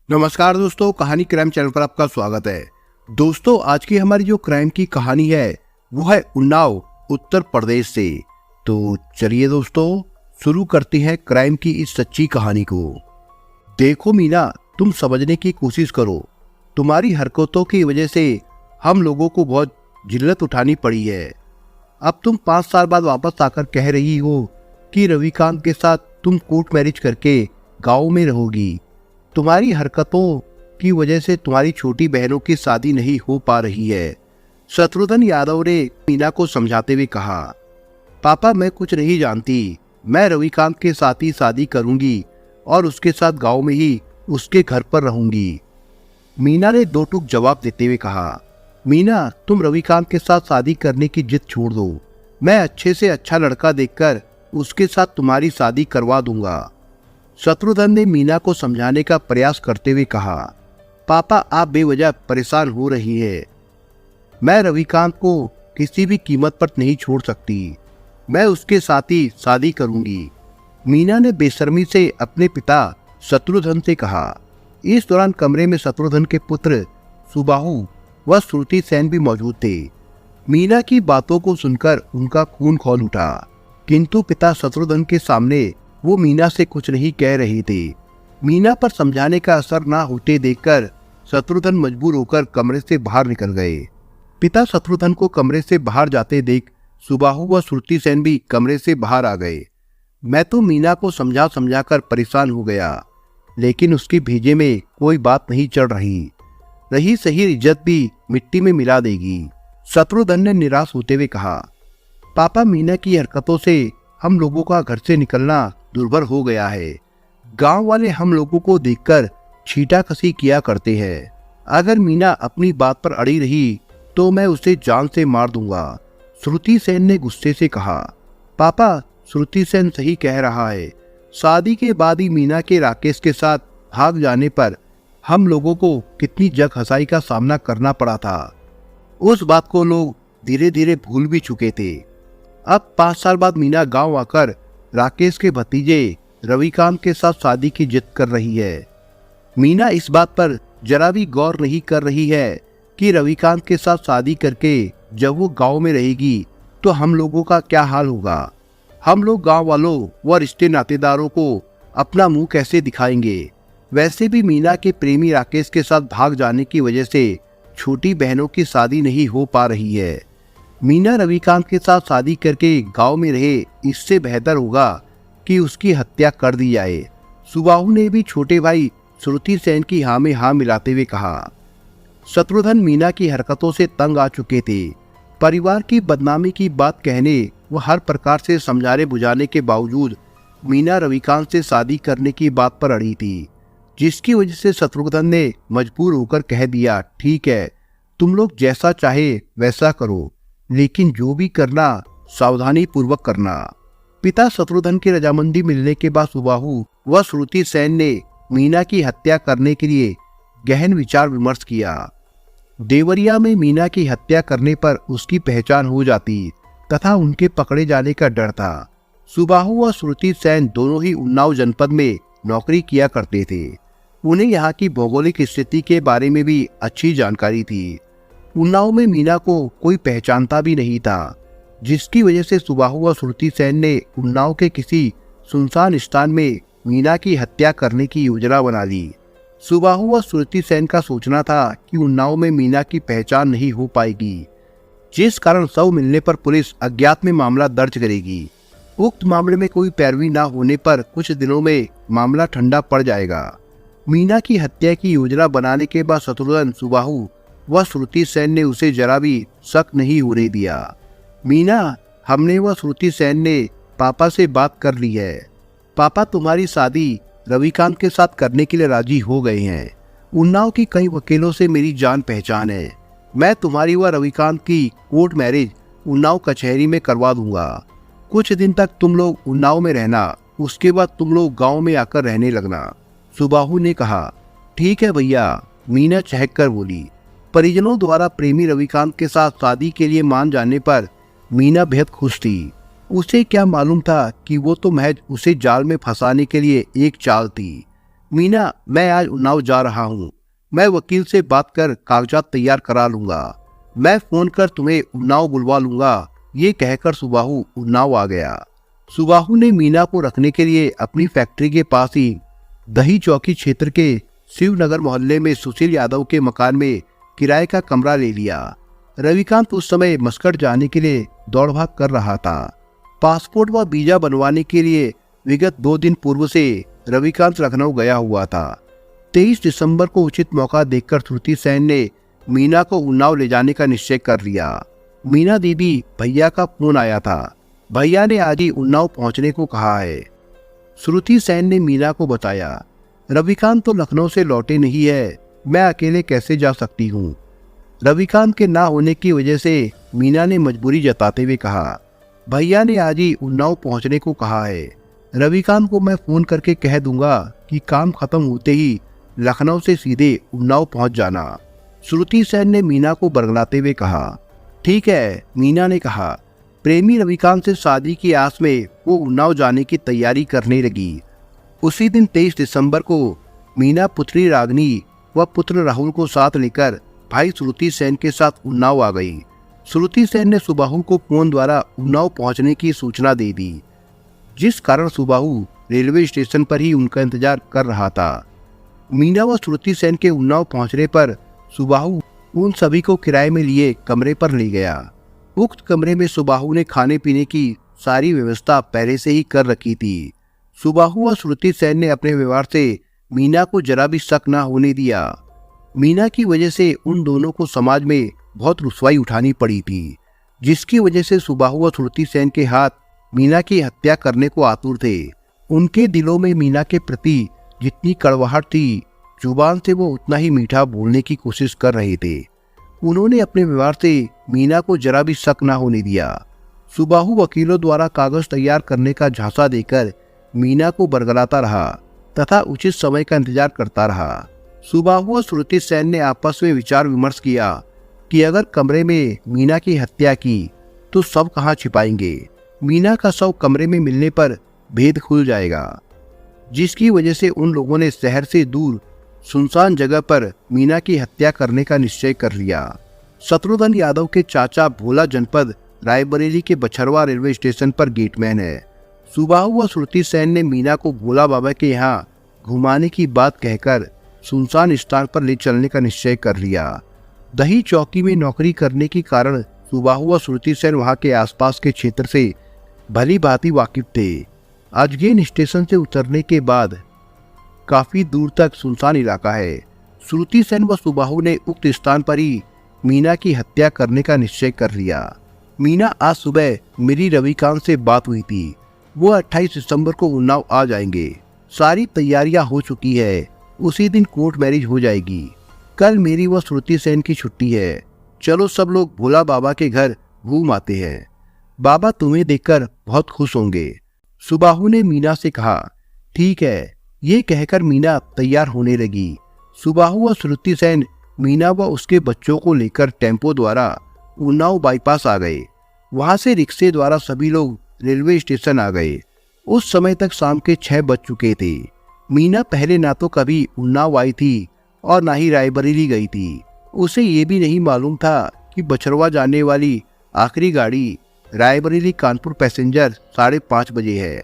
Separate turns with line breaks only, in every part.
नमस्कार दोस्तों, कहानी क्राइम चैनल पर आपका स्वागत है। दोस्तों, आज की हमारी जो क्राइम की कहानी है वो है उन्नाव, उत्तर प्रदेश से। तो चलिए दोस्तों, शुरू करते हैं क्राइम की इस सच्ची कहानी को। देखो मीना, तुम समझने की कोशिश करो। तुम्हारी हरकतों की वजह से हम लोगों को बहुत जिल्लत उठानी पड़ी है। अब तुम 5 साल बाद वापस आकर कह रही हो कि रविकांत के साथ तुम कोर्ट मैरिज करके गाँव में रहोगी। तुम्हारी हरकतों की वजह से तुम्हारी छोटी बहनों की शादी नहीं हो पा रही है। शत्रुघ्न यादव ने मीना को समझाते हुए कहा, पापा मैं कुछ नहीं जानती। मैं रविकांत के साथ ही शादी करूंगी और उसके साथ गांव में ही उसके घर पर रहूंगी। मीना ने दो टूक जवाब देते हुए कहा, मीना तुम रविकांत के साथ शादी करने की जिद छोड़ दो। मैं अच्छे से अच्छा लड़का देखकर उसके साथ तुम्हारी शादी करवा दूंगा। शत्रुघ्न ने मीना को समझाने का प्रयास करते हुए कहा, पापा आप बेवजह परेशान हो रही है। मैं रविकांत को किसी भी कीमत पर नहीं छोड़ सकती। मैं उसके साथ ही शादी करूंगी। मीना ने बेशर्मी से अपने पिता शत्रुघ्न से कहा। इस दौरान कमरे में शत्रुघ्न के पुत्र सुबाहु व श्रुति सेन भी मौजूद थे। मीना की बातों को सुनकर उनका खून खौल उठा, किंतु पिता शत्रुघ्न के सामने वो मीना से कुछ नहीं कह रहे थे। मीना पर समझाने का असर ना होते देखकर शत्रुघ्न मजबूर होकर कमरे से बाहर निकल गए। पिता शत्रुघ्न को कमरे से बाहर जाते देख सुबाहु व श्रुति सेन भी कमरे से बाहर आ गए। मैं तो मीना को समझा समझा कर परेशान हो गया, लेकिन उसकी भेजे में कोई बात नहीं चढ़ रही सही इज्जत भी मिट्टी में मिला देगी। शत्रुघ्न ने निराश होते हुए कहा, पापा मीना की हरकतों से हम लोगों का घर से निकलना दुर्भर हो गया है। गांव वाले हम लोगों को देखकर छींटाकशी किया करते हैं। अगर मीना अपनी बात पर अड़ी रही तो मैं उसे जान से मार दूंगा। श्रुति सेन ने गुस्से से कहा, पापा श्रुति सेन सही कह रहा है। शादी के बाद ही मीना के राकेश के साथ भाग जाने पर हम लोगों को कितनी जग हंसाई का सामना करना पड़ा था। उस बात को लोग धीरे धीरे भूल भी चुके थे। अब 5 साल बाद मीना गांव आकर राकेश के भतीजे रविकांत के साथ शादी की जिद कर रही है। मीना इस बात पर जरा भी गौर नहीं कर रही है कि रविकांत के साथ शादी करके जब वो गांव में रहेगी तो हम लोगों का क्या हाल होगा। हम लोग गांव वालों व रिश्ते नातेदारों को अपना मुंह कैसे दिखाएंगे। वैसे भी मीना के प्रेमी राकेश के साथ भाग जाने की वजह से छोटी बहनों की शादी नहीं हो पा रही है। मीना रविकांत के साथ शादी करके गांव में रहे, इससे बेहतर होगा कि उसकी हत्या कर दी जाए। सुबाहु ने भी छोटे भाई श्रुति सेन की हाँ में हाँ मिलाते हुए कहा। शत्रुघ्न मीना की हरकतों से तंग आ चुके थे। परिवार की बदनामी की बात कहने व हर प्रकार से समझाने बुझाने के बावजूद मीना रविकांत से शादी करने की बात पर अड़ी थी, जिसकी वजह से शत्रुघ्न ने मजबूर होकर कह दिया, ठीक है तुम लोग जैसा चाहे वैसा करो, लेकिन जो भी करना सावधानी पूर्वक करना। पिता शत्रुघ्न की रजामंदी मिलने के बाद सुबाहु व श्रुति सेन ने मीना की हत्या करने के लिए गहन विचार विमर्श किया। देवरिया में मीना की हत्या करने पर उसकी पहचान हो जाती तथा उनके पकड़े जाने का डर था। सुबाहु व श्रुति सेन दोनों ही उन्नाव जनपद में नौकरी किया करते थे। उन्हें यहाँ की भौगोलिक स्थिति के बारे में भी अच्छी जानकारी थी। उन्नाव में मीना को कोई पहचानता भी नहीं था, जिसकी वजह से सुबाहु व श्रुति सेन ने उन्नाव के किसी सुनसान स्थान में मीना की हत्या करने की योजना बना ली। सुबाहु व श्रुति सेन का सोचना था कि उन्नाव में मीना की पहचान नहीं हो पाएगी, जिस कारण शव मिलने पर पुलिस अज्ञात में मामला दर्ज करेगी। उक्त मामले में कोई पैरवी न होने पर कुछ दिनों में मामला ठंडा पड़ जाएगा। मीना की हत्या की योजना बनाने के बाद शत्रुघ्न, सुबाहु व श्रुति सेन ने उसे जरा भी शक नहीं होने दिया। मीना, हमने व श्रुति सेन ने पापा से बात कर ली है। पापा तुम्हारी शादी रविकांत के साथ करने के लिए राजी हो गए हैं। उन्नाव की कई वकीलों से मेरी जान पहचान है। मैं तुम्हारी व रविकांत की कोर्ट मैरिज उन्नाव कचहरी में करवा दूंगा। कुछ दिन तक तुम लोग उन्नाव में रहना, उसके बाद तुम लोग गांव में आकर रहने लगना। सुबाहु ने कहा, ठीक है भैया। मीना चहक कर बोली। परिजनों द्वारा प्रेमी रविकांत के साथ शादी के लिए मान जाने पर मीना बेहद खुश थी। उसे क्या मालूम था कि वो तो महज उसे जाल में फंसाने के लिए एक चाल थी। मीना, मैं आज उन्नाव जा रहा हूँ। मैं वकील से बात कर कागजात तैयार करा लूंगा। मैं फोन कर तुम्हें उन्नाव बुलवा लूंगा। ये कहकर सुबाहु उन्नाव आ गया। सुबाहु ने मीना को रखने के लिए अपनी फैक्ट्री के पास ही दही चौकी क्षेत्र के शिवनगर मोहल्ले में सुशील यादव के मकान में किराए का कमरा ले लिया। रविकांत उस समय मस्कट जाने के लिए दौड़ भाग कर रहा था। पासपोर्ट व वीजा बनवाने के लिए विगत 2 दिन पूर्व से रविकांत लखनऊ गया हुआ था। 23 दिसंबर को उचित मौका देखकर श्रुति सेन ने मीना को उन्नाव ले जाने का निश्चय कर लिया। मीना दीदी, भैया का फोन आया था। भैया ने आज ही उन्नाव पहुंचने को कहा है। श्रुति सेन ने मीना को बताया। रविकांत तो लखनऊ से लौटे नहीं है, मैं अकेले कैसे जा सकती हूँ। रविकांत के ना होने की वजह से मीना ने मजबूरी जताते हुए कहा, भैया ने आज ही उन्नाव पहुंचने को कहा है। रविकांत को मैं फोन करके कह दूंगा कि काम खत्म होते ही लखनऊ से सीधे उन्नाव पहुंच जाना। श्रुति सेन ने मीना को बरगलाते हुए कहा। ठीक है, मीना ने कहा। प्रेमी रविकांत से शादी की आस में वो उन्नाव जाने की तैयारी करने लगी। उसी दिन 23 दिसंबर को मीना पुत्री रागनी व पुत्र राहुल को साथ लेकर भाई श्रुति सेन के साथ उन्नाव आ गई। श्रुति सेन ने सुबाहु को फोन द्वारा उन्नाव पहुंचने की सूचना दे दी, जिस कारण सुबाहु रेलवे स्टेशन पर ही उनका इंतजार कर रहा था। मीना व श्रुति सेन के उन्नाव पहुंचने पर सुबाहु उन सभी को किराए में लिए कमरे पर ले गया। उक्त कमरे में सुबाहु ने खाने पीने की सारी व्यवस्था पहले से ही कर रखी थी। सुबाहु व श्रुति सेन ने अपने व्यवहार से मीना को जरा भी शक न होने दिया। मीना की वजह से उन दोनों को समाज में बहुत रुसवाई उठानी पड़ी थी, जिसकी वजह से सुबाहु व श्रुति सेन के हाथ मीना की हत्या करने को आतुर थे। उनके दिलों में मीना के प्रति जितनी कड़वाहट थी, जुबान से वो उतना ही मीठा बोलने की कोशिश कर रहे थे। उन्होंने अपने व्यवहार से मीना को जरा भी शक न होने दिया। सुबाहु वकीलों द्वारा कागज तैयार करने का झांसा देकर मीना को बरगलाता रहा तथा उचित समय का इंतजार करता रहा। सुबाहु और श्रुति सेन ने आपस में विचार विमर्श किया कि अगर कमरे में मीना की हत्या की तो शव कहाँ छिपाएंगे। मीना का शव कमरे में मिलने पर भेद खुल जाएगा, जिसकी वजह से उन लोगों ने शहर से दूर सुनसान जगह पर मीना की हत्या करने का निश्चय कर लिया। शत्रुघ्न यादव के चाचा भोला जनपद रायबरेली के बछरवा रेलवे स्टेशन पर गेटमैन है। सुबाहु व श्रुति सेन ने मीना को भोला बाबा के यहाँ घुमाने की बात कहकर सुनसान स्थान पर ले चलने का निश्चय कर लिया। दही चौकी में नौकरी करने के कारण सुबाहु व श्रुति सेन वहाँ के आसपास के क्षेत्र से भली भांति वाकिफ थे। अजगेन स्टेशन से उतरने के बाद काफी दूर तक सुनसान इलाका है। श्रुति सेन व सुबाहु ने उक्त स्थान पर ही मीना की हत्या करने का निश्चय कर लिया। मीना आज सुबह मेरी रविकांत से बात हुई थी। वो 28 दिसंबर को उन्नाव आ जाएंगे। सारी तैयारियां हो चुकी है। उसी दिन कोर्ट मैरिज हो जाएगी। कल मेरी व श्रुति सेन की छुट्टी है। चलो सब लोग भोला बाबा के घर घूम आते हैं। बाबा तुम्हें देखकर बहुत खुश होंगे। सुबाहु ने मीना से कहा। ठीक है। ये कहकर मीना तैयार होने लगी। सुबाहु व श्रुति सेन मीना व उसके बच्चों को लेकर टेम्पो द्वारा उन्नाव बाईपास आ गए। वहां से रिक्शे द्वारा सभी लोग रेलवे स्टेशन आ गए। उस समय तक शाम के 6 बज चुके थे। मीना पहले ना तो कभी उन्नाव आई थी और ना ही रायबरेली गई थी। उसे ये भी नहीं मालूम था कि बछरवा जाने वाली आखिरी गाड़ी रायबरेली कानपुर पैसेंजर 5:30 बजे है।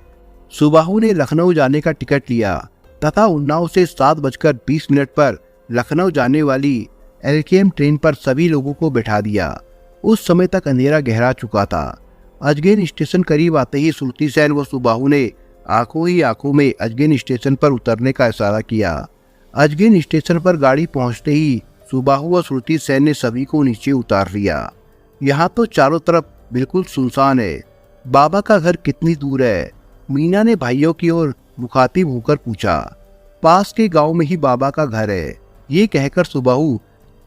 सुबाहु ने लखनऊ जाने का टिकट लिया तथा उन्नाव से 7:20 पर लखनऊ जाने वाली एलकेएम ट्रेन पर सभी लोगों को बैठा दिया। उस समय तक अंधेरा गहरा चुका था। अजगेन स्टेशन करीब आते ही श्रुति सेन व सुबाहु ने आंखों ही आंखों में अजगेन स्टेशन पर उतरने का इशारा किया। अजगेन स्टेशन पर गाड़ी पहुंचते ही सुबाहु व श्रुति सेन ने सभी को नीचे उतार लिया। यहाँ तो चारों तरफ बिल्कुल सुनसान है। बाबा का घर कितनी दूर है? मीना ने भाइयों की ओर मुखातिब होकर पूछा। पास के गांव में ही बाबा का घर है। ये कहकर सुबाहु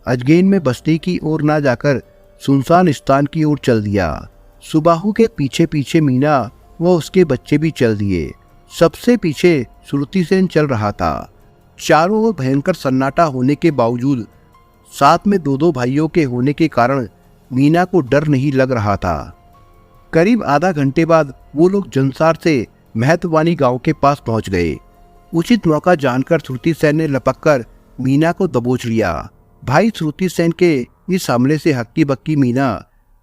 अजगेन में बस्ती की ओर ना जाकर सुनसान स्थान की ओर चल दिया। सुबाहु के पीछे पीछे मीना व उसके बच्चे भी चल दिए। सबसे पीछे श्रुति सेन चल रहा था। चारों ओर भयंकर सन्नाटा होने के बावजूद साथ में 2-2 भाइयों के होने के कारण मीना को डर नहीं लग रहा था। करीब आधा घंटे बाद वो लोग जनसार से महतवानी गांव के पास पहुंच गए। उचित मौका जानकर श्रुति सेन ने लपककर मीना को दबोच लिया। भाई श्रुति सेन के इस हमले से हक्की बक्की मीना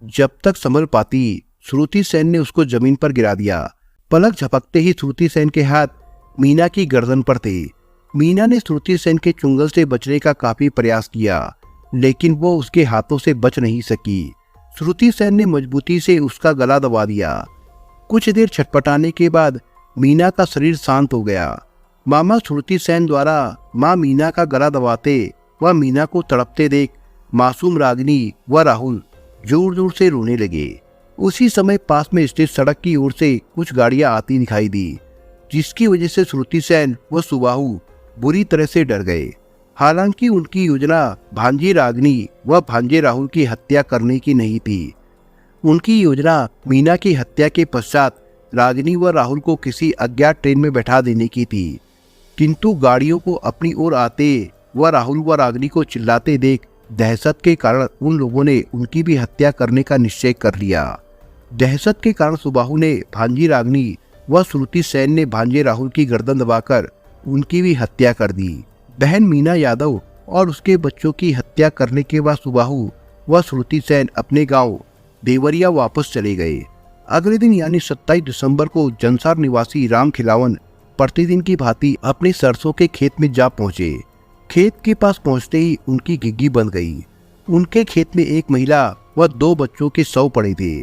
जब तक संभल पाती, श्रुति सेन ने उसको जमीन पर गिरा दिया। पलक झपकते ही श्रुति सेन के हाथ मीना की गर्दन पर थे। मीना ने श्रुति सेन के चुंगल से बचने का काफी प्रयास किया, लेकिन वो उसके हाथों से बच नहीं सकी। श्रुति सेन ने मजबूती से उसका गला दबा दिया। कुछ देर छटपटाने के बाद मीना का शरीर शांत हो गया। मामा श्रुति सेन द्वारा मां मीना का गला दबाते व मीना को तड़पते देख मासूम रागिनी व राहुल जोर जोर से रोने लगे। उसी समय पास में स्थित सड़क की ओर से कुछ गाड़ियां आती दिखाई दी, जिसकी वजह से श्रुति सेन व सुबाहु बुरी तरह से डर गए। हालांकि उनकी योजना भांजी रागिनी व भांजे राहुल की हत्या करने की नहीं थी। उनकी योजना मीना की हत्या के पश्चात रागिनी व राहुल को किसी अज्ञात ट्रेन में बैठा देने की थी। किंतु गाड़ियों को अपनी ओर आते व राहुल व रागिनी को चिल्लाते देख दहशत के कारण उन लोगों ने उनकी भी हत्या करने का निश्चय कर लिया। दहशत के कारण सुबाहु ने भांजी रागिनी व श्रुति सेन ने भांजे राहुल की गर्दन दबाकर उनकी भी हत्या कर दी। बहन मीना यादव और उसके बच्चों की हत्या करने के बाद सुबाहु व श्रुति सेन अपने गांव देवरिया वापस चले गए। अगले दिन यानी 27 दिसंबर को जनसार निवासी राम खिलावन प्रतिदिन की भांति अपने सरसों के खेत में जा पहुंचे। खेत के पास पहुंचते ही उनकी घिघी बंद गई। उनके खेत में एक महिला व 2 बच्चों के शव पड़े थे।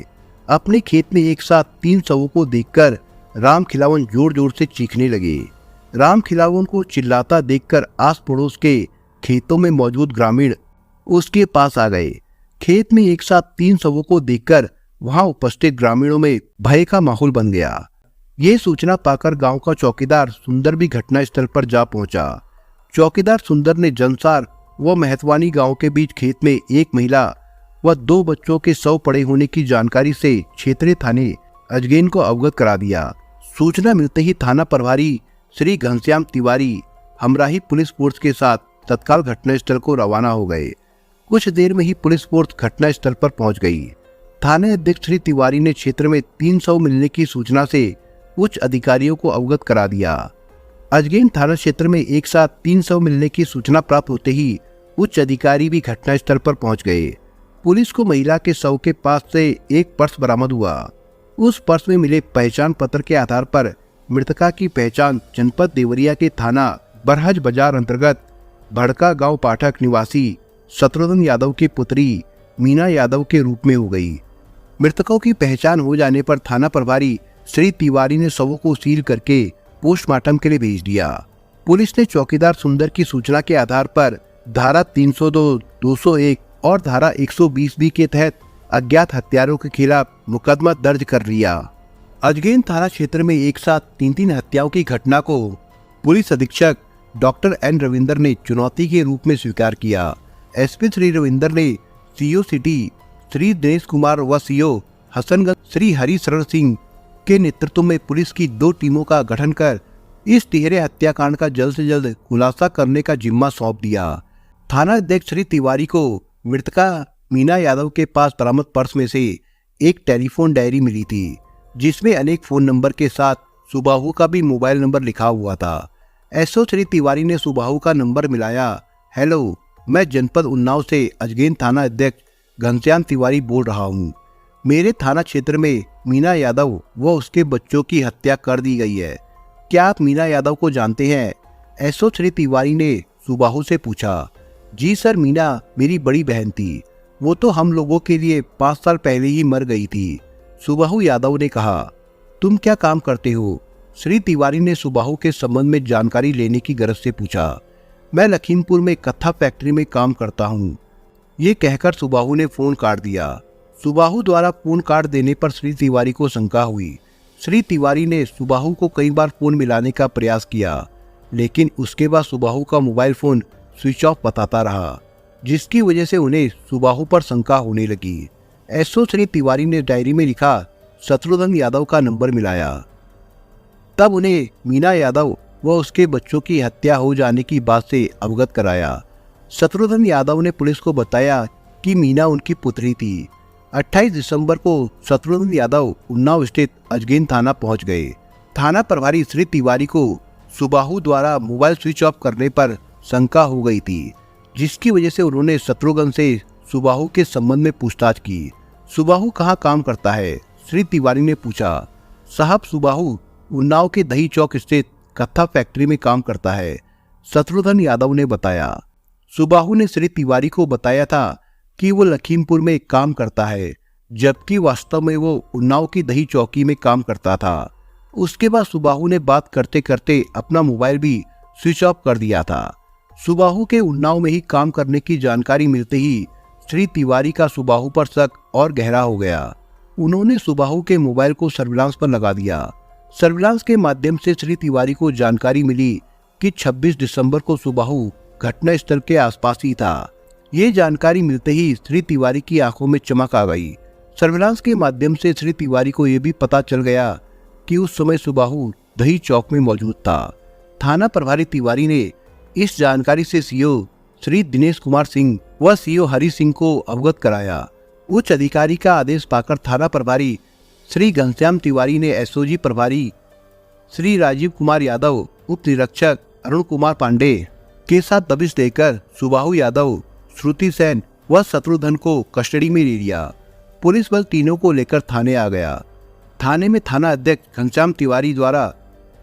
अपने खेत में एक साथ 3 शवों को देखकर राम खिलावन जोर जोर से चीखने लगे। राम खिलावन को चिल्लाता देखकर आस पड़ोस के खेतों में मौजूद ग्रामीण उसके पास आ गए। खेत में एक साथ 3 शवों को देखकर वहां उपस्थित ग्रामीणों में भय का माहौल बन गया। ये सूचना पाकर गांव का चौकीदार सुंदर भी घटना स्थल पर जा पहुंचा। चौकीदार सुंदर ने जनसार व महतवानी गांव के बीच खेत में एक महिला व 2 बच्चों के शव पड़े होने की जानकारी से क्षेत्रीय थाने अजगैन को अवगत करा दिया। सूचना मिलते ही थाना प्रभारी श्री घनश्याम तिवारी हमराही पुलिस फोर्स के साथ तत्काल घटनास्थल को रवाना हो गए। कुछ देर में ही पुलिस फोर्स घटनास्थल पर पहुंच गई। थाने अध्यक्ष श्री तिवारी ने क्षेत्र में 3 शव मिलने की सूचना से उच्च अधिकारियों को अवगत करा दिया। अजगैन थाना क्षेत्र में एक साथ 3 शव मिलने की सूचना प्राप्त होते ही उच्च अधिकारी भी घटनास्थल पर पहुंच गए। पुलिस को महिला के शव के पास से एक पर्स बरामद हुआ। उस पर्स में मिले पहचान पत्र के आधार पर मृतका की पहचान जनपद देवरिया के थाना बरहज बाजार अंतर्गत भड़का गांव पाठक निवासी शत्रुघ्न यादव की पुत्री मीना यादव के रूप में हो गई। मृतकों की पहचान हो जाने पर थाना प्रभारी श्री तिवारी ने शवों को सील करके पोस्टमार्टम के लिए भेज दिया। पुलिस ने चौकीदार सुंदर की सूचना के आधार पर धारा 302, 201 और धारा 120B के तहत अज्ञात हत्यारों के खिलाफ मुकदमा दर्ज कर लिया। अजगैन थाना क्षेत्र में एक साथ 3 हत्याओं की घटना को पुलिस अधीक्षक डॉक्टर एन रविंदर ने चुनौती के रूप में स्वीकार किया। एसपी श्री रविंदर ने सीओ सिटी श्री दिनेश कुमार व सीओ हसनगंज श्री हरि शरण सिंह के नेतृत्व में पुलिस की 2 टीमों का गठन कर इस तिहरे हत्याकांड का जल्द से जल्द खुलासा करने का जिम्मा सौंप दिया। थाना अध्यक्ष श्री तिवारी को मृतका मीना यादव के पास बरामद पर्स में से एक टेलीफोन डायरी मिली थी, जिसमें अनेक फोन नंबर के साथ सुबाहु का भी मोबाइल नंबर लिखा हुआ था। एसओ श्री तिवारी ने सुबाहु का नंबर मिलाया। हेलो, मैं जनपद उन्नाव से अजगैन थाना अध्यक्ष घनश्याम तिवारी बोल रहा हूँ। मेरे थाना क्षेत्र में मीना यादव व उसके बच्चों की हत्या कर दी गई है। क्या आप मीना यादव को जानते हैं? एसओ श्री तिवारी ने सुबाहु से पूछा। जी सर, मीना मेरी बड़ी बहन थी। वो तो हम लोगों के लिए 5 साल पहले ही मर गई थी, सुबाहु यादव ने कहा। तुम क्या काम करते हो? श्री तिवारी ने सुबाहु के संबंध में जानकारी लेने की गरज से पूछा। मैं लखीमपुर में कत्था फैक्ट्री में काम करता हूँ, ये कहकर सुबाहु ने फोन काट दिया। सुबाहु द्वारा फोन काट देने पर श्री तिवारी को शंका हुई। श्री तिवारी ने सुबाहु को कई बार फोन मिलाने का प्रयास किया, लेकिन उसके बाद सुबाहु का मोबाइल फोन स्विच ऑफ बताता रहा, जिसकी वजह से उन्हें सुबाहु पर शंका होने लगी। एसओ श्री तिवारी ने डायरी में लिखा शत्रुघ्न यादव का नंबर मिलाया। तब उन्हें मीना यादव व उसके बच्चों की हत्या हो जाने की बात से अवगत कराया। शत्रुघ्न यादव ने पुलिस को बताया कि मीना उनकी पुत्री थी। 28 दिसंबर को शत्रुघ्न यादव उन्नाव स्थित अजगैन थाना पहुंच गए। थाना प्रभारी श्री तिवारी को सुबाहु द्वारा मोबाइल स्विच ऑफ करने पर शंका हो गई थी, जिसकी वजह से उन्होंने शत्रुघ्न से सुबाहु के संबंध में पूछताछ की। सुबाहु कहाँ काम करता है? श्री तिवारी ने पूछा। साहब, सुबाहु उन्नाव के दही चौक स्थित कत्था फैक्ट्री में काम करता है, शत्रुघ्न यादव ने बताया। सुबाहु ने श्री तिवारी को बताया था कि वो लखीमपुर में काम करता है, जबकि वास्तव में वो उन्नाव की दही चौकी में काम करता था। उसके बाद सुबाहु ने बात करते करते अपना मोबाइल भी स्विच ऑफ कर दिया था। सुबाहु के उन्नाव में ही काम करने की जानकारी मिलते ही श्री तिवारी का सुबाहु पर शक और गहरा हो गया। उन्होंने सुबाहु के मोबाइल को सर्विलांस पर लगा दिया। सर्विलांस के माध्यम से श्री तिवारी को जानकारी मिली कि 26 दिसंबर को सुबाहु घटना स्थल के आसपास ही था। ये जानकारी मिलते ही श्री तिवारी की आंखों में चमक आ गई। सर्विलांस के माध्यम से श्री तिवारी को यह भी पता चल गया कि उस समय सुबाहु दही चौक में मौजूद था। थाना प्रभारी तिवारी ने इस जानकारी से सीओ श्री दिनेश कुमार सिंह व सीओ हरि सिंह को अवगत कराया। उच्च अधिकारी का आदेश पाकर थाना प्रभारी श्री घनश्याम तिवारी ने एसओजी प्रभारी श्री राजीव कुमार यादव, उप निरीक्षक अरुण कुमार पांडे के साथ दबिश देकर सुबाहु यादव, श्रुति सेन व शत्रुघ्न को कस्टडी में ले लिया। पुलिस बल तीनों को लेकर थाने आ गया। थाने में थाना अध्यक्ष घनश्याम तिवारी द्वारा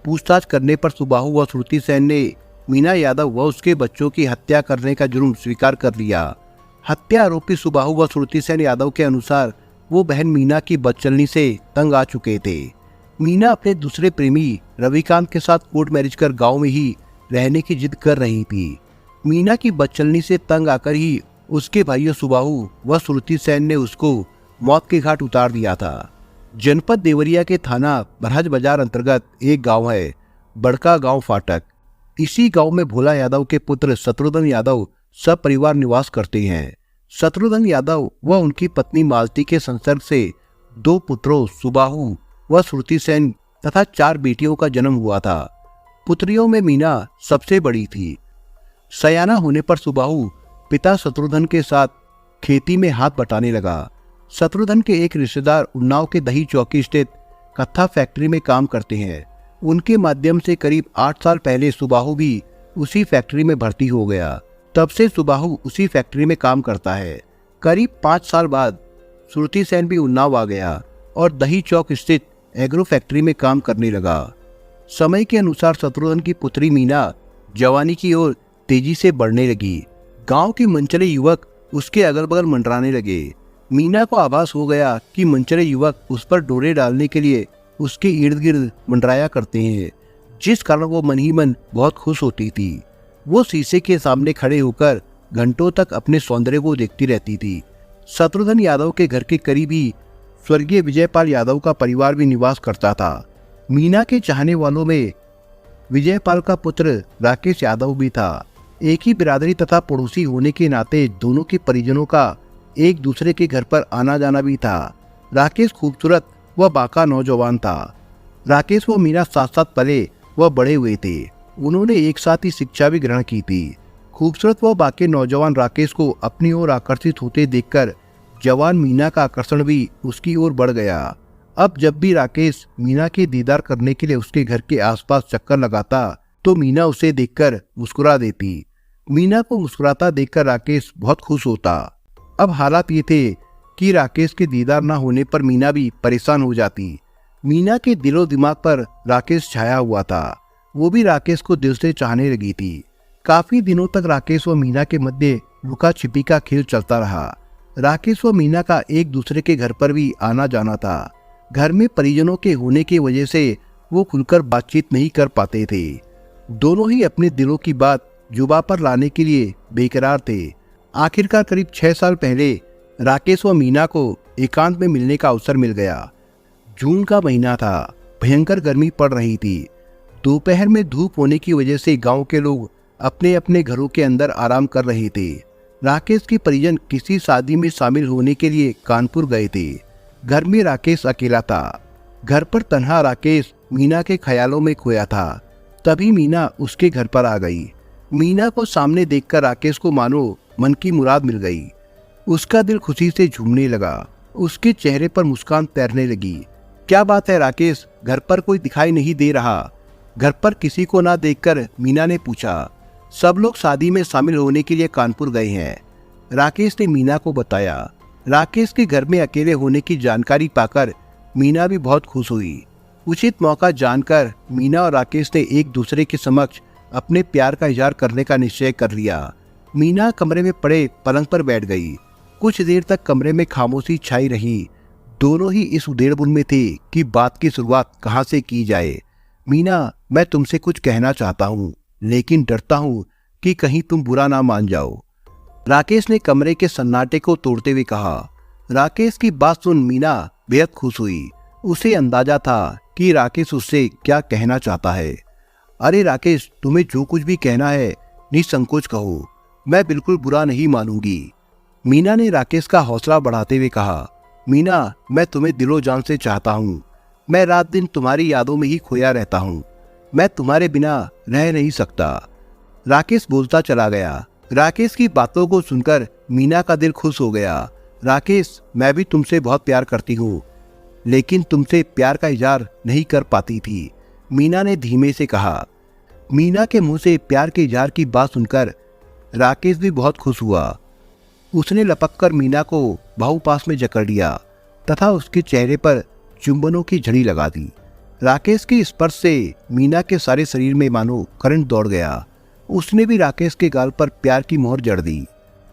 पूछताछ करने पर सुबाहु व श्रुति सेन ने मीना यादव व उसके बच्चों की हत्या करने का जुर्म स्वीकार कर लिया। हत्या आरोपी सुबाहु व श्रुति सेन यादव के अनुसार वो बहन मीना की बदचलनी से तंग आ चुके थे। मीना अपने दूसरे प्रेमी रविकांत के साथ कोर्ट मैरिज कर गांव में ही रहने की जिद कर रही थी। मीना की बदचलनी से तंग आकर ही उसके भाइयों सुबाहु व श्रुति सेन ने उसको मौत के घाट उतार दिया था। जनपद देवरिया के थाना बरहज बाजार अंतर्गत एक गांव है, बड़का गांव फाटक। इसी गांव में भोला यादव के पुत्र शत्रुघ्न यादव सब परिवार निवास करते हैं। शत्रुघ्न यादव व उनकी पत्नी मालती के संसर्ग से 2 पुत्रों सुबाहु व श्रुति सेन तथा 4 बेटियों का जन्म हुआ था। पुत्रियों में मीना सबसे बड़ी थी। सयाना होने पर सुबाहु पिता शत्रुघ्न के साथ खेती में हाथ बटाने लगा। शत्रुघ्न के एक रिश्तेदार उन्नाव के दही चौकी स्थित कत्था फैक्ट्री में काम करते हैं। उनके माध्यम से करीब 8 साल पहले सुबाहु भी उसी फैक्ट्री में भर्ती हो गया। तब से सुबाहु उसी फैक्ट्री में काम करता है। करीब 5 साल बाद श्रुति सेन भी उन्नाव आ गया और दही चौक स्थित एग्रो फैक्ट्री में काम करने लगा। समय के अनुसार शत्रुघ्न की पुत्री मीना जवानी की ओर तेजी से बढ़ने लगी। गांव के मनचले युवक उसके अगल बगल मंडराने लगे। मीना को आभास हो गया कि मनचले युवक उस पर डोरे डालने के लिए उसके इर्द गिर्द मंडराया करते हैं, जिस कारण वो मन ही मन बहुत खुश होती थी। वो शीशे के सामने खड़े होकर घंटों तक अपने सौंदर्य को देखती रहती थी। शत्रुघ्न यादव के घर के करीब ही स्वर्गीय विजयपाल यादव का परिवार भी निवास करता था। मीना के चाहने वालों में विजयपाल का पुत्र राकेश यादव भी था। एक ही बिरादरी तथा पड़ोसी होने के नाते दोनों के परिजनों का एक दूसरे के घर पर आना जाना भी था। राकेश खूबसूरत व बाका नौजवान था। राकेश व मीना साथ साथ पले व बड़े हुए थे। उन्होंने एक साथ ही शिक्षा भी ग्रहण की थी। खूबसूरत व बाके नौजवान राकेश को अपनी ओर आकर्षित होते देखकर जवान मीना का आकर्षण भी उसकी ओर बढ़ गया। अब जब भी राकेश मीना के दीदार करने के लिए उसके घर के आसपास चक्कर लगाता तो मीना उसे देखकर मुस्कुरा देती। मीना को मुस्कुराता देखकर राकेश बहुत खुश होता। अब हालात ये थे कि राकेश के दीदार न होने पर मीना भी परेशान हो जाती। मीना के दिलो दिमाग पर राकेश छाया हुआ था। वो भी राकेश को दिल से चाहने लगी थी। काफी दिनों तक राकेश व मीना के मध्य लुका छिपी का खेल चलता रहा। राकेश व मीना का एक दूसरे के घर पर भी आना जाना था। घर में परिजनों के होने की वजह से वो खुलकर बातचीत नहीं कर पाते थे। दोनों ही अपने दिलों की बात जुबां पर लाने के लिए बेकरार थे। आखिरकार करीब 6 साल पहले राकेश व मीना को एकांत में मिलने का अवसर मिल गया। जून का महीना था। भयंकर गर्मी पड़ रही थी। दोपहर में धूप होने की वजह से गांव के लोग अपने अपने घरों के अंदर आराम कर रहे थे। राकेश के परिजन किसी शादी में शामिल होने के लिए कानपुर गए थे। घर में राकेश अकेला था। घर पर तन्हा राकेश मीना के ख्यालों में खोया था। तभी मीना उसके घर पर आ गई। मीना को सामने देखकर राकेश को मानो मन की मुराद मिल गई। उसका दिल खुशी से झूमने लगा। उसके चेहरे पर मुस्कान तैरने लगी। क्या बात है राकेश, घर पर कोई दिखाई नहीं दे रहा? घर पर किसी को ना देखकर मीना ने पूछा। सब लोग शादी में शामिल होने के लिए कानपुर गए हैं, राकेश ने मीना को बताया। राकेश के घर में अकेले होने की जानकारी पाकर मीना भी बहुत खुश हुई। उचित मौका जानकर मीना और राकेश ने एक दूसरे के समक्ष अपने प्यार का इजहार करने का निश्चय कर लिया। मीना कमरे में पड़े पलंग पर बैठ गई। कुछ देर तक कमरे में खामोशी छाई रही। दोनों ही इस उधेड़बुन में थे कि बात की शुरुआत कहाँ से की जाए। मीना, मैं तुमसे कुछ कहना चाहता हूँ, लेकिन डरता हूँ कि कहीं तुम बुरा ना मान जाओ, राकेश ने कमरे के सन्नाटे को तोड़ते हुए कहा। राकेश की बात सुन मीना बेहद खुश हुई। उसे अंदाजा था कि राकेश उससे क्या कहना चाहता है। अरे राकेश, तुम्हें जो कुछ भी कहना है निसंकोच कहो, मैं बिल्कुल बुरा नहीं मानूंगी, मीना ने राकेश का हौसला बढ़ाते हुए कहा। मीना, मैं तुम्हें दिलो जान से चाहता हूँ। मैं रात दिन तुम्हारी यादों में ही खोया रहता हूँ। मैं तुम्हारे बिना रह नहीं सकता, राकेश बोलता चला गया। राकेश की बातों को सुनकर मीना का दिल खुश हो गया। राकेश, मैं भी तुमसे बहुत प्यार करती हूँ, लेकिन तुमसे प्यार का इजहार नहीं कर पाती थी, मीना ने धीमे से कहा। मीना के मुंह से प्यार के इजहार की बात सुनकर राकेश भी बहुत खुश हुआ। उसने लपककर मीना को बाहू पास में जकड़ लिया तथा उसके चेहरे पर चुंबनों की झड़ी लगा दी। राकेश के स्पर्श से मीना के सारे शरीर में मानो करंट दौड़ गया। उसने भी राकेश के गाल पर प्यार की मोहर जड़ दी।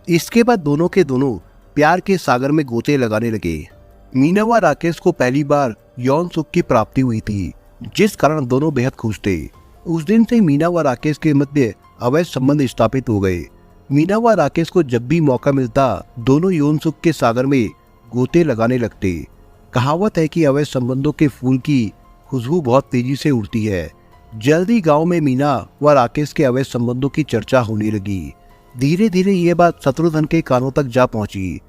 इसके बाद दोनों के दोनों प्यार के सागर में गोते लगाने लगे। मीना व राकेश को पहली बार यौन सुख की प्राप्ति हुई थी, जिस कारण दोनों बेहद खुश थे। उस दिन से मीना व राकेश के मध्य अवैध संबंध स्थापित हो गए। मीना व राकेश को जब भी मौका मिलता दोनों यौन सुख के सागर में गोते लगाने लगते। कहावत है कि अवैध संबंधों के फूल की खुशबू बहुत तेजी से उड़ती है। जल्दी गांव में मीना व राकेश के अवैध संबंधों की चर्चा होने लगी। धीरे धीरे ये बात शत्रुघ्न के कानों तक जा पहुंची।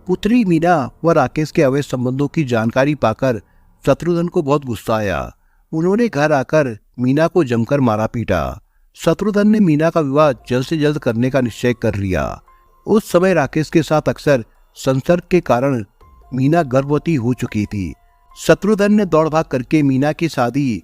पुत्री मीना व राकेश के अवैध संबंधों की जानकारी पाकर शत्रुघ्न को बहुत गुस्सा आया। उन्होंने घर आकर मीना को जमकर मारा पीटा। शत्रुघ्न ने मीना का विवाह जल्द से जल्द करने का निश्चय कर लिया। उस समय राकेश के साथ अक्सर संसर्ग के कारण मीना गर्भवती हो चुकी थी। शत्रुघ्न ने दौड़ भाग करके मीना की शादी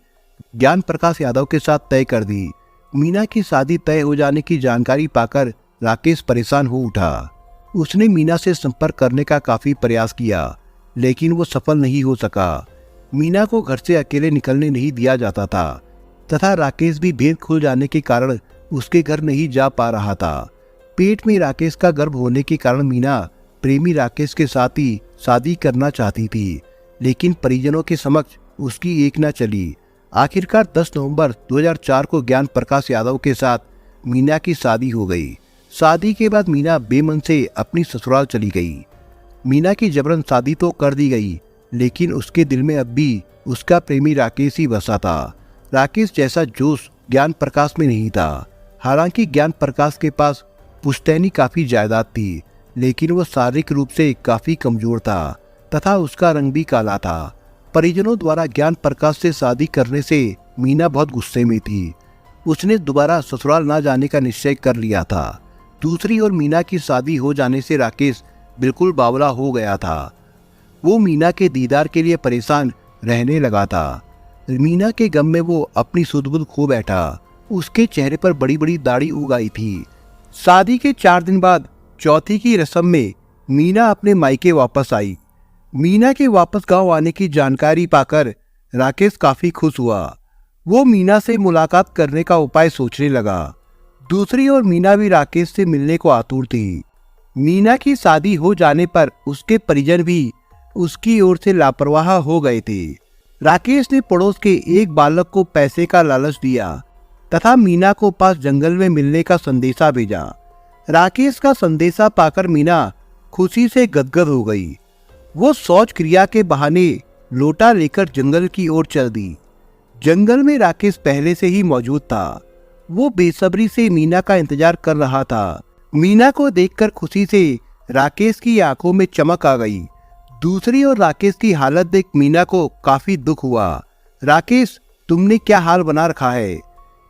ज्ञान प्रकाश यादव के साथ तय कर दी। मीना की शादी तय हो जाने की जानकारी पाकर राकेश परेशान हो उठा। उसने मीना से संपर्क करने का काफी प्रयास किया, लेकिन वो सफल नहीं हो सका। मीना को घर से अकेले निकलने नहीं दिया जाता था तथा राकेश भी भेद खुल जाने के कारण उसके घर नहीं जा पा रहा था। पेट में राकेश का गर्भ होने के कारण मीना प्रेमी राकेश के साथ ही शादी करना चाहती थी, लेकिन परिजनों के समक्ष उसकी एक न चली। आखिरकार 10 नवंबर 2004 को ज्ञान प्रकाश यादव के साथ मीना की शादी हो गई। शादी के बाद मीना बेमन से अपनी ससुराल चली गई। मीना की जबरन शादी तो कर दी गई, लेकिन उसके दिल में अब भी उसका प्रेमी राकेश ही बसा था। राकेश जैसा जोश ज्ञान प्रकाश में नहीं था। हालांकि ज्ञान प्रकाश के पास पुश्तैनी काफी जायदाद थी, लेकिन वह शारीरिक रूप से काफी कमजोर था तथा उसका रंग भी काला था। परिजनों द्वारा ज्ञान प्रकाश से शादी करने से मीना बहुत गुस्से में थी। उसने दोबारा ससुराल ना जाने का निश्चय कर लिया था। दूसरी ओर मीना की शादी हो जाने से राकेश बिल्कुल बावला हो गया था। वो मीना के दीदार के लिए परेशान रहने लगा था। मीना के गम में वो अपनी सुध-बुध खो बैठा। उसके चेहरे पर बड़ी बड़ी दाढ़ी उग आई थी। शादी के 4 दिन बाद चौथी की रस्म में मीना अपने मायके वापस आई। मीना के वापस गांव आने की जानकारी पाकर राकेश काफी खुश हुआ। वो मीना से मुलाकात करने का उपाय सोचने लगा। दूसरी ओर मीना भी राकेश से मिलने को आतुर थी। मीना की शादी हो जाने पर उसके परिजन भी उसकी ओर से लापरवाह हो गए थे। राकेश ने पड़ोस के एक बालक को पैसे का लालच दिया तथा मीना को पास जंगल में मिलने का संदेशा भेजा। राकेश का संदेशा पाकर मीना खुशी से गदगद हो गई। वो शौच क्रिया के बहाने लोटा लेकर जंगल की ओर चल दी। जंगल में राकेश पहले से ही मौजूद था। वो बेसब्री से मीना का इंतजार कर रहा था। मीना को देखकर खुशी से राकेश की आंखों में चमक आ गई। दूसरी ओर राकेश की हालत देख मीना को काफी दुख हुआ। राकेश, तुमने क्या हाल बना रखा है?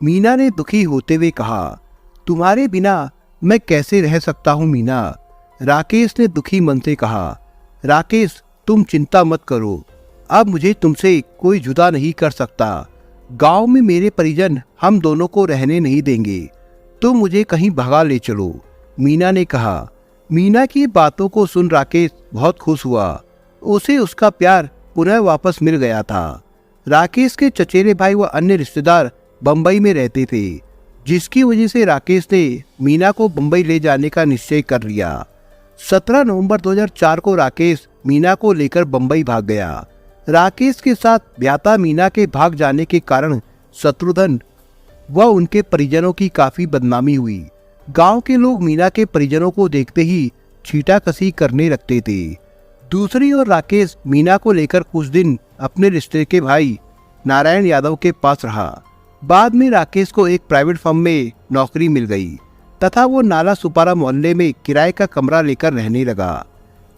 मीना ने दुखी होते हुए कहा। तुम्हारे बिना मैं कैसे रह सकता हूँ मीना? राकेश ने दुखी मन से कहा। राकेश, तुम चिंता मत करो, अब मुझे तुमसे कोई जुदा नहीं कर सकता। गांव में मेरे परिजन हम दोनों को रहने नहीं देंगे, तो मुझे कहीं भगा ले चलो, मीना ने कहा। मीना की बातों को सुन राकेश बहुत खुश हुआ। उसे उसका प्यार पुनः वापस मिल गया था। राकेश के चचेरे भाई व अन्य रिश्तेदार बंबई में रहते थे, जिसकी वजह से राकेश ने मीना को बंबई ले जाने का निश्चय कर लिया। 17 नवंबर 2004 को राकेश मीना को लेकर बंबई भाग गया। राकेश के साथ ब्याता मीना के भाग जाने के कारण शत्रुघ्न व उनके परिजनों की काफी बदनामी हुई। गांव के लोग मीना के परिजनों को देखते ही छींटाकशी करने लगते थे। दूसरी ओर राकेश मीना को लेकर कुछ दिन अपने रिश्ते के भाई नारायण यादव के पास रहा। बाद में राकेश को एक प्राइवेट फर्म में नौकरी मिल गई तथा वो नाला सुपारा मोहल्ले में किराए का कमरा लेकर रहने लगा।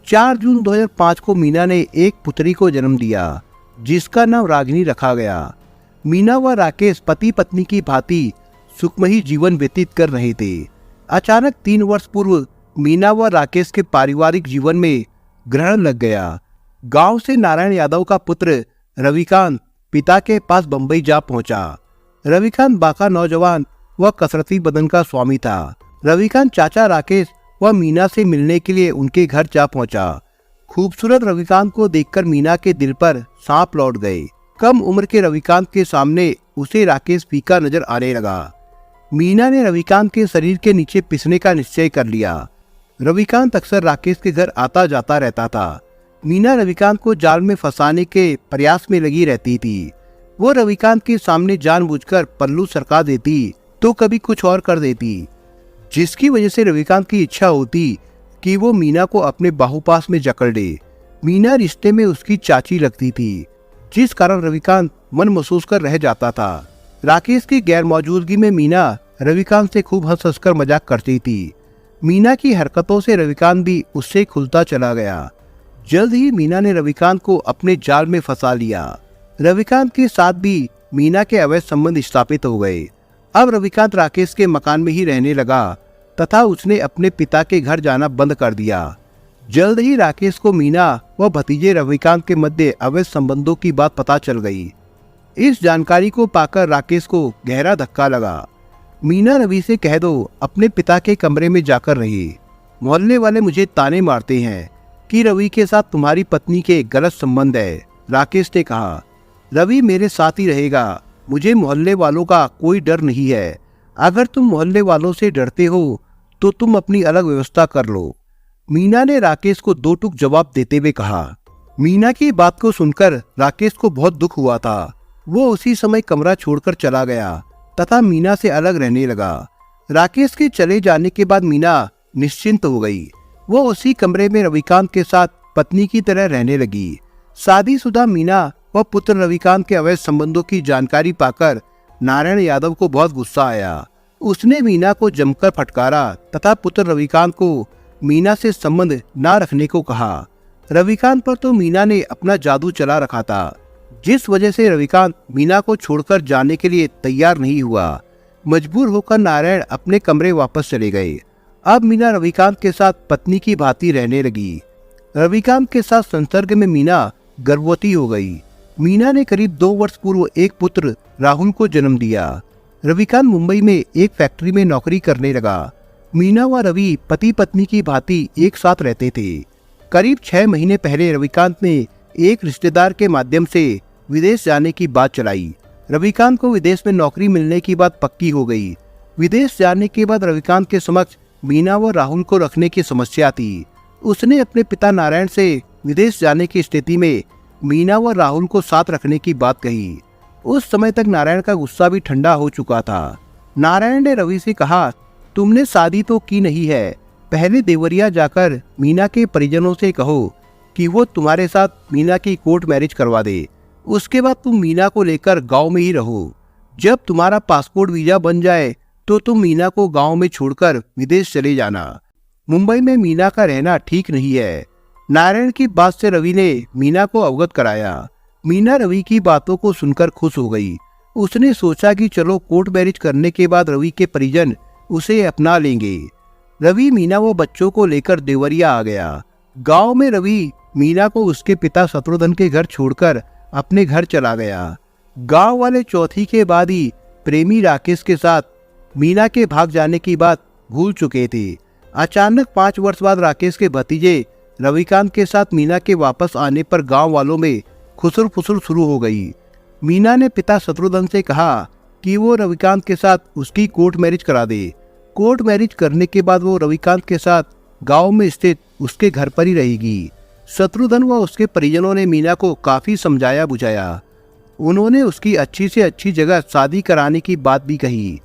4 जून 2005 को मीना ने एक पुत्री को जन्म दिया, जिसका नाम रागिनी रखा गया। मीना व राकेश पति पत्नी की भांति सुखमयी जीवन व्यतीत कर रहे थे। अचानक 3 वर्ष पूर्व मीना व राकेश के पारिवारिक जीवन में ग्रहण लग गया। गांव से नारायण यादव का पुत्र रविकांत पिता के पास बंबई जा पहुंचा। रविकांत बाका नौजवान व कसरती बदन का स्वामी था। रविकांत चाचा राकेश व मीना से मिलने के लिए उनके घर जा पहुंचा। खूबसूरत रविकांत को देखकर मीना के दिल पर सांप लौट गए। कम उम्र के रविकांत के सामने उसे राकेश फीका नजर आने लगा। मीना ने रविकांत के शरीर के नीचे पिसने का निश्चय कर लिया। रविकांत अक्सर राकेश के घर आता जाता रहता था। मीना रविकांत को जाल में फंसाने के प्रयास में लगी रहती थी। वो रविकांत के सामने जानबूझकर पल्लू सरका देती तो कभी कुछ और कर देती, जिसकी वजह से रविकांत की इच्छा होती कि वो मीना को अपने बाहुपास में जकड़ ले। मीना रिश्ते में उसकी चाची लगती थी, जिस कारण रविकांत मन महसूस कर रह जाता था। राकेश की गैर मौजूदगी में मीना रविकांत से खूब हंस हंसकर मजाक करती थी। मीना की हरकतों से रविकांत भी उससे खुलता चला गया। जल्द ही मीना ने रविकांत को अपने जाल में फंसा लिया। रविकांत के साथ भी मीना के अवैध संबंध स्थापित हो गए। अब रविकांत राकेश के मकान में ही रहने लगा तथा उसने अपने पिता के घर जाना बंद कर दिया। जल्द ही राकेश को मीना व भतीजे रविकांत के मध्य अवैध संबंधों की बात पता चल गई। इस जानकारी को पाकर राकेश को गहरा धक्का लगा। मीना रवि से कह दो अपने पिता के कमरे में जाकर रही। मोहल्ले वाले मुझे ताने मारते हैं कि रवि के साथ तुम्हारी पत्नी के गलत संबंध है, राकेश ने कहा। रवि मेरे साथ ही रहेगा, मुझे मोहल्ले वालों का कोई डर नहीं है। अगर तुम मोहल्ले वालों से डरते हो तो तुम अपनी अलग व्यवस्था कर लो, मीना ने राकेश को 2 टूक जवाब देते हुए कहा। मीना की बात को सुनकर राकेश को बहुत दुख हुआ था। वो उसी समय कमरा छोड़कर चला गया तथा मीना से अलग रहने लगा। राकेश के चले जाने के बाद मीना निश्चिंत हो गई। वो उसी कमरे में रविकांत के साथ पत्नी की तरह रहने लगी। शादीशुदा मीना व पुत्र रविकांत के अवैध संबंधों की जानकारी पाकर नारायण यादव को बहुत गुस्सा आया। उसने मीना को जमकर फटकारा तथा पुत्र रविकांत को मीना से संबंध न रखने को कहा। रविकांत पर तो मीना ने अपना जादू चला रखा था, जिस वजह से रविकांत मीना को छोड़कर जाने के लिए तैयार नहीं हुआ। मजबूर होकर नारायण अपने कमरे वापस चले गए। अब मीना रविकांत के साथ पत्नी की भांति रहने लगी। रविकांत के साथ संसर्ग में मीना गर्भवती हो गई। मीना ने करीब 2 वर्ष पूर्व एक पुत्र राहुल को जन्म दिया। रविकांत मुंबई में एक फैक्ट्री में नौकरी करने लगा। मीना व रवि पति पत्नी की भांति एक साथ रहते थे। करीब 6 महीने पहले रविकांत ने एक रिश्तेदार के माध्यम से विदेश जाने की बात चलाई। रविकांत को विदेश में नौकरी मिलने की बात पक्की हो गई। विदेश जाने के बाद रविकांत के समक्ष मीना व राहुल को रखने की समस्या थी। उसने अपने पिता नारायण से विदेश जाने की स्थिति में मीना व राहुल को साथ रखने की बात कही। उस समय तक नारायण का गुस्सा भी ठंडा हो चुका था। नारायण ने रवि से कहा, तुमने शादी तो की नहीं है, पहले देवरिया जाकर मीना के परिजनों से कहो कि वो तुम्हारे साथ मीना की कोर्ट मैरिज करवा दे। उसके बाद तुम मीना को लेकर गांव में ही रहो। जब तुम्हारा पासपोर्ट वीजा बन जाए तो तुम मीना को गांव में छोड़कर विदेश चले जाना। मुंबई में मीना का रहना ठीक नहीं है। नारायण की बात से रवि ने मीना को अवगत कराया। मीना रवि की बातों को सुनकर खुश हो गई। उसने सोचा कि चलो कोर्ट मैरिज करने के बाद रवि के परिजन उसे अपना लेंगे। रवि मीना व बच्चों को लेकर देवरिया आ गया। गांव में रवि मीना को उसके पिता शत्रुघ्न के घर छोड़कर अपने घर चला गया। गांव वाले चौथी के बाद ही प्रेमी राकेश के साथ मीना के भाग जाने की बात भूल चुके थे। अचानक 5 वर्ष बाद राकेश के भतीजे रविकांत के साथ मीना के वापस आने पर गांव वालों में खुसर फुसर शुरू हो गई। मीना ने पिता शत्रुघ्न से कहा कि वो रविकांत के साथ उसकी कोर्ट मैरिज करा दे। कोर्ट मैरिज करने के बाद वो रविकांत के साथ गांव में स्थित उसके घर पर ही रहेगी। शत्रुघ्न व उसके परिजनों ने मीना को काफी समझाया बुझाया। उन्होंने उसकी अच्छी से अच्छी जगह शादी कराने की बात भी कही,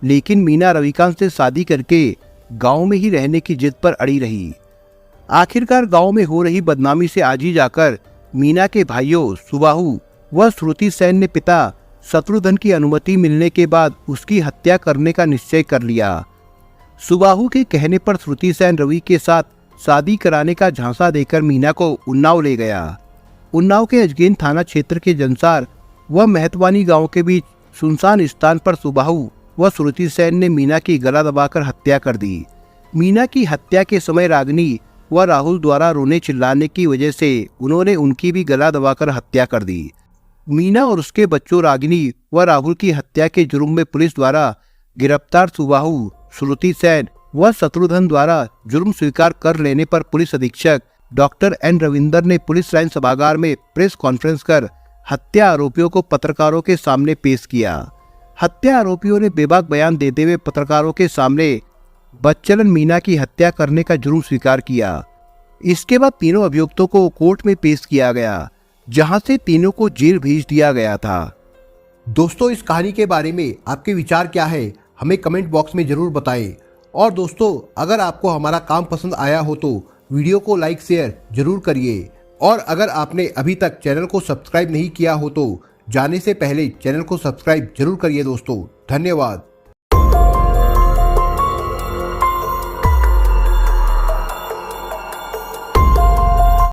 लेकिन मीना रविकांत से शादी करके गांव में ही रहने की जिद पर अड़ी रही। आखिरकार गांव में हो रही बदनामी से आज ही जाकर मीना के भाइयों सुबाहु व श्रुति सेन ने पिता शत्रुघ्न की अनुमति मिलने के बाद उसकी हत्या करने का निश्चय कर लिया। सुबाहु के कहने पर श्रुति सेन रवि के साथ शादी कराने का झांसा देकर मीना को उन्नाव ले गया। उन्नाव के अजगैन थाना क्षेत्र के जंसार व महतवानी गांव के बीच सुनसान स्थान पर सुबाहु व श्रुति सेन ने मीना की गला दबाकर हत्या कर दी। मीना की हत्या के समय रागिनी व राहुल द्वारा रोने चिल्लाने की वजह से उन्होंने उनकी भी गला दबाकर हत्या कर दी। मीना और उसके बच्चों रागिनी व राहुल की हत्या के जुर्म में पुलिस द्वारा गिरफ्तार सुबाहु, श्रुति सेन व शत्रुघ्न द्वारा जुर्म स्वीकार कर लेने पर पुलिस अधीक्षक डॉक्टर एन रविंदर ने पुलिस लाइन सभागार में प्रेस कॉन्फ्रेंस कर हत्या आरोपियों को पत्रकारों के सामने पेश किया। हत्या आरोपियों ने बेबाक बयान देते हुए पत्रकारों के सामने बच्चन मीना की हत्या करने का जुर्म स्वीकार किया। इसके बाद तीनों अभियुक्तों को कोर्ट में पेश किया गया, जहां से तीनों को जेल भेज दिया गया था। दोस्तों, इस कहानी के बारे में आपके विचार क्या है, हमें कमेंट बॉक्स में जरूर बताएं। और दोस्तों, अगर आपको हमारा काम पसंद आया हो तो वीडियो को लाइक शेयर जरूर करिए। और अगर आपने अभी तक चैनल को सब्सक्राइब नहीं किया हो तो जाने से पहले चैनल को सब्सक्राइब जरूर करिए दोस्तों। धन्यवाद।